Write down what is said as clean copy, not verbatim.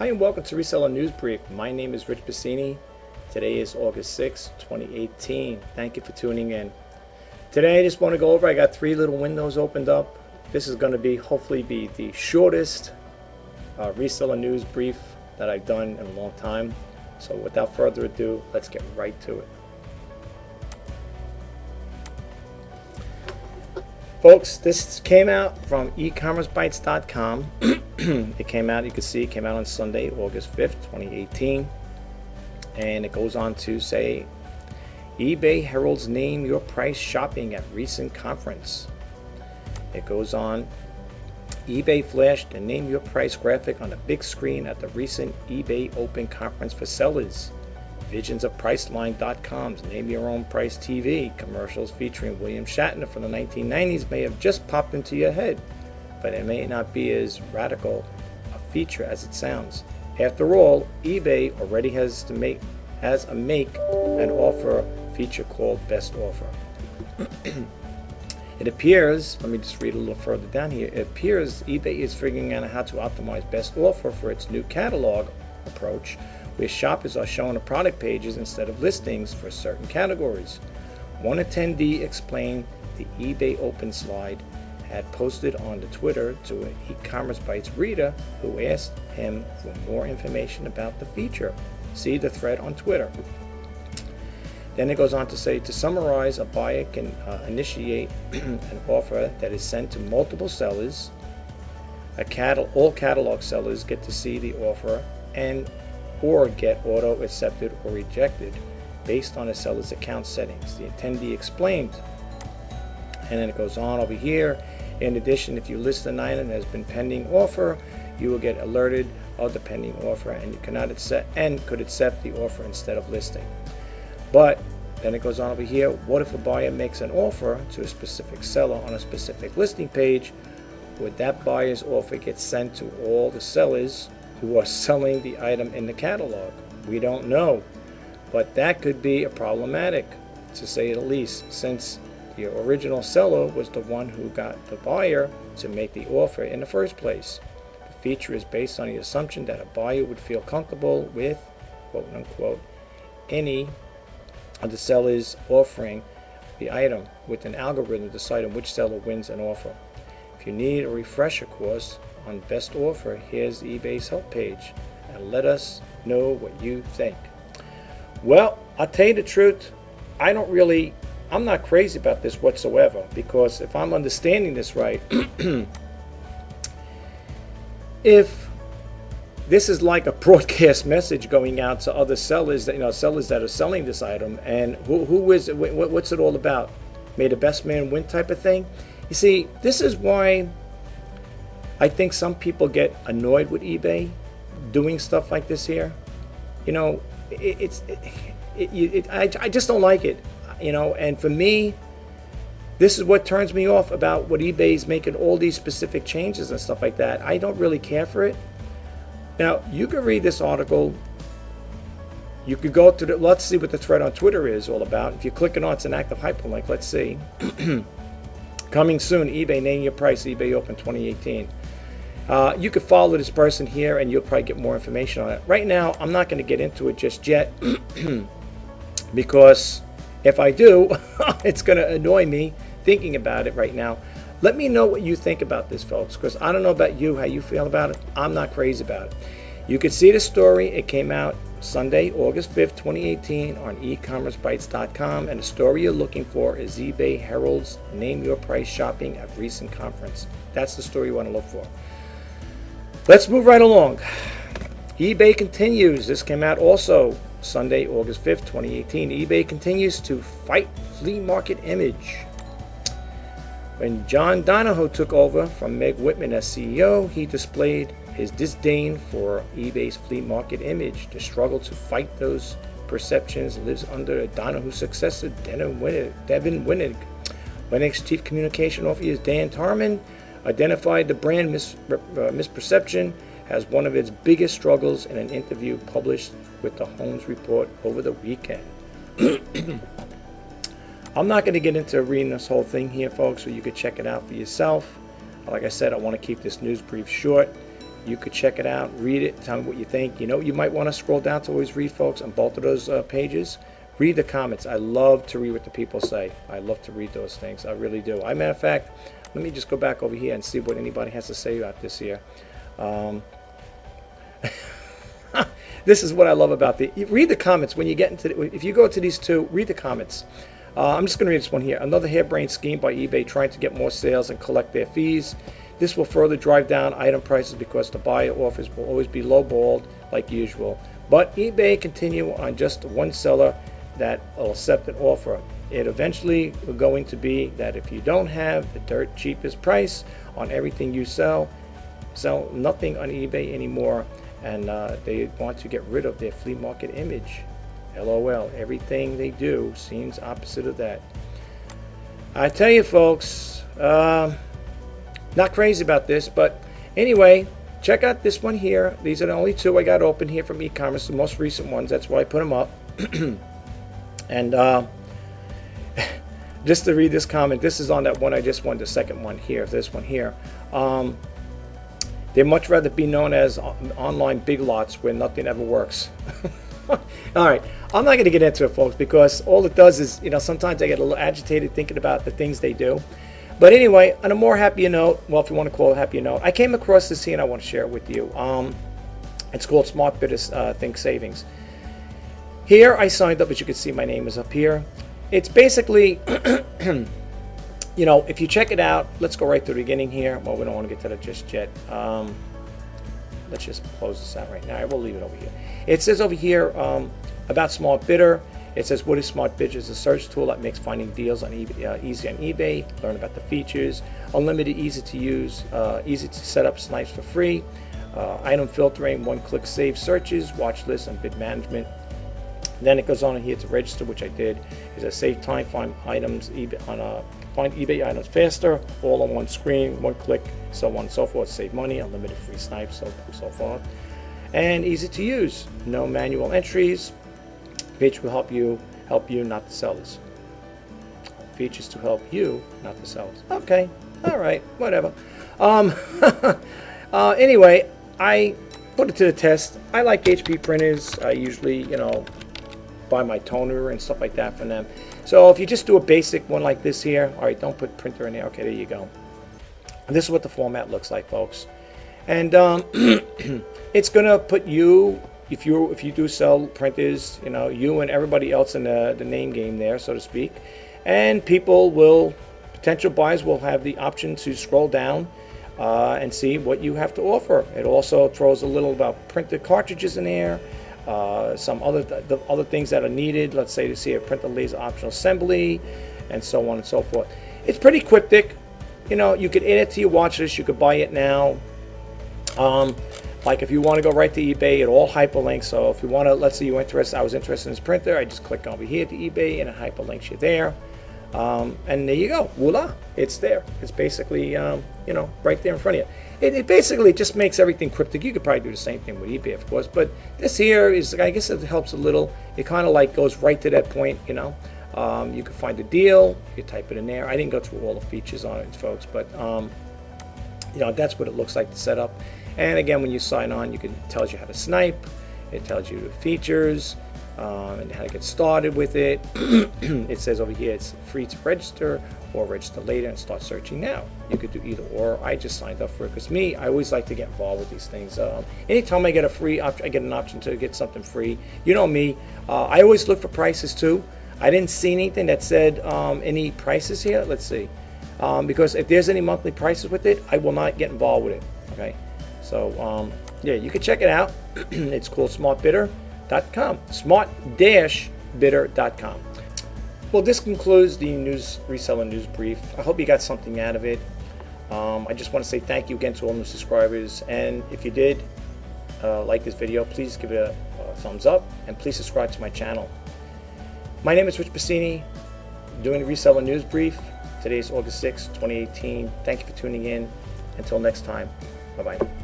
Hi and welcome to Reseller News Brief. My name is Rich Bassini. Today is August 6, 2018. Thank you for tuning in. Today I just want to go over, I got 3 little windows opened up. This is going to hopefully be the shortest Reseller News Brief that I've done in a long time. So without further ado, let's get right to it. Folks, this came out from ecommercebytes.com. It came out, you can see, it came out on Sunday, August 5th, 2018. And it goes on to say, eBay heralds name your price shopping at recent conference. It goes on, eBay flashed the name your price graphic on the big screen at the recent eBay Open Conference for sellers. Visions of Priceline.com's Name Your Own Price TV commercials featuring William Shatner from the 1990s may have just popped into your head, but it may not be as radical a feature as it sounds. After all, eBay already has a make an offer feature called Best Offer. It appears, let me just read a little further down here, it appears eBay is figuring out how to optimize Best Offer for its new catalog approach, where shoppers are shown the product pages instead of listings for certain categories. One attendee explained the eBay Open slide had posted on the Twitter to an e-commerce Bytes reader who asked him for more information about the feature. See the thread on Twitter. Then it goes on to say, to summarize, a buyer can initiate an offer that is sent to multiple sellers. All catalog sellers get to see the offer or get auto accepted or rejected based on the seller's account settings. The attendee explained. And then it goes on over here. In addition, if you list an item that has been pending offer, you will get alerted of the pending offer and you cannot accept and could accept the offer instead of listing. But then it goes on over here, what if a buyer makes an offer to a specific seller on a specific listing page? Would that buyer's offer get sent to all the sellers who are selling the item in the catalog? We don't know, but that could be problematic, to say the least, since the original seller was the one who got the buyer to make the offer in the first place. The feature is based on the assumption that a buyer would feel comfortable with, quote unquote, any of the sellers offering the item, with an algorithm deciding which seller wins an offer. If you need a refresher course on Best Offer, here's eBay's help page, and let us know what you think. Well, I'll tell you the truth, I'm not crazy about this whatsoever, because if I'm understanding this right, if this is like a broadcast message going out to other sellers, sellers that are selling this item, and what's it all about? May the best man win type of thing? You see, this is why I think some people get annoyed with eBay doing stuff like this here. I just don't like it. And for me, this is what turns me off about what eBay's making all these specific changes and stuff like that. I don't really care for it. Now, you can read this article. You could go to let's see what the thread on Twitter is all about. If you click it on, it's an active hyperlink. Let's see. Coming soon, eBay name your price, eBay Open 2018. You could follow this person here and you'll probably get more information on it. Right now, I'm not going to get into it just yet because if I do, it's going to annoy me thinking about it right now. Let me know what you think about this, folks, because I don't know about you, how you feel about it. I'm not crazy about it. You could see the story. It came out Sunday, August 5th, 2018 on ecommercebytes.com, and the story you're looking for is eBay heralds name your price shopping at recent conference. That's the story you want to look for. Let's move right along. eBay continues. This came out also Sunday, August 5th, 2018. eBay continues to fight flea market image. When John Donahoe took over from Meg Whitman as CEO, he displayed his disdain for eBay's flea market image. The struggle to fight those perceptions lives under Donahoe's successor, Devin Winnig. Winnig's chief communication officer, Dan Tarman, identified the brand misperception as one of its biggest struggles in an interview published with the Holmes Report over the weekend. I'm not going to get into reading this whole thing here, folks, so you could check it out for yourself. Like I said, I want to keep this news brief short. You could check it out, read it, tell me what you think. You know, you might want to scroll down to always read, folks, on both of those pages. Read the comments. I love to read what the people say. I love to read those things. I really do. Matter of fact, let me just go back over here and see what anybody has to say about this here. This is what I love about you read the comments when you get into if you go to these two, read the comments. I'm just going to read this one here. Another harebrained scheme by eBay trying to get more sales and collect their fees. This will further drive down item prices because the buyer offers will always be lowballed like usual. But eBay continue on just one seller that will accept an offer. It eventually will going to be that if you don't have the dirt cheapest price on everything you sell nothing on eBay anymore, and they want to get rid of their flea market image. LOL. Everything they do seems opposite of that. I tell you, folks, not crazy about this, but anyway, check out this one here. These are the only two I got open here from e-commerce, the most recent ones. That's why I put them up. And just to read this comment, this is on that one I just won, the second one here, this one here. They'd much rather be known as online big lots where nothing ever works. All right, I'm not going to get into it, folks, because all it does is, you know, sometimes I get a little agitated thinking about the things they do. But anyway, on a more happier note, well, if you want to call it a happier note, I came across this here and I want to share it with you. It's called Smart Bidder Think Savings. Here I signed up, as you can see, my name is up here. It's basically, you know, if you check it out, let's go right to the beginning here. Well, we don't want to get to that just yet. Let's just close this out right now. I will leave it over here. It says over here about Smart Bidder. It says, what is Smart Bidder? It's a search tool that makes finding deals on eBay, easy on eBay. Learn about the features. Unlimited, easy to use, easy to set up snipes for free. Item filtering, one-click save searches, watch lists, and bid management. Then it goes on here to register, which I did. Is a save time, find items find eBay items faster, all on one screen, one click, so on and so forth. Save money, unlimited free snipes, so forth. And easy to use. No manual entries. Page will help you, not the sellers. Features to help you, not the sellers. Okay, all right, whatever. Anyway, I put it to the test. I like HP printers. I usually, you know, buy my toner and stuff like that from them. So if you just do a basic one like this here, all right, don't put printer in there. Okay, there you go. And this is what the format looks like, folks. And it's gonna put you, if you do sell printers, you know, you and everybody else in the name game there, so to speak. And potential buyers will have the option to scroll down and see what you have to offer. It also throws a little about printed cartridges in there. Some other things that are needed. Let's say to see a printer laser optional assembly, and so on and so forth. It's pretty cryptic. You know, you could add it to your watch list. You could buy it now. Like if you want to go right to eBay, it all hyperlinks. So if you want to, let's say I was interested in this printer, I just click over here to eBay and it hyperlinks you there. And there you go. Voila, it's there. It's basically, you know, right there in front of you. It basically just makes everything cryptic. You could probably do the same thing with eBay, of course, but this here is, I guess it helps a little. It kind of like goes right to that point, you know. You can find a deal, you type it in there. I didn't go through all the features on it, folks, but you know, that's what it looks like to set up. And again, when you sign on, it tells you how to snipe. It tells you the features and how to get started with it. It says over here it's free to register, or register later and start searching now. You could do either or. I just signed up for it because I always like to get involved with these things. Anytime I get I get an option to get something free. You know me, I always look for prices too. I didn't see anything that said any prices here. Let's see. Because if there's any monthly prices with it, I will not get involved with it. Okay. So yeah, you can check it out. It's called smartbidder.com. smart-bidder.com. Well, this concludes the reseller news brief. I hope you got something out of it. I just want to say thank you again to all new subscribers. And if you did like this video, please give it a thumbs up and please subscribe to my channel. My name is Rich Bassini, doing the reseller news brief. Today is August 6, 2018. Thank you for tuning in. Until next time, bye-bye.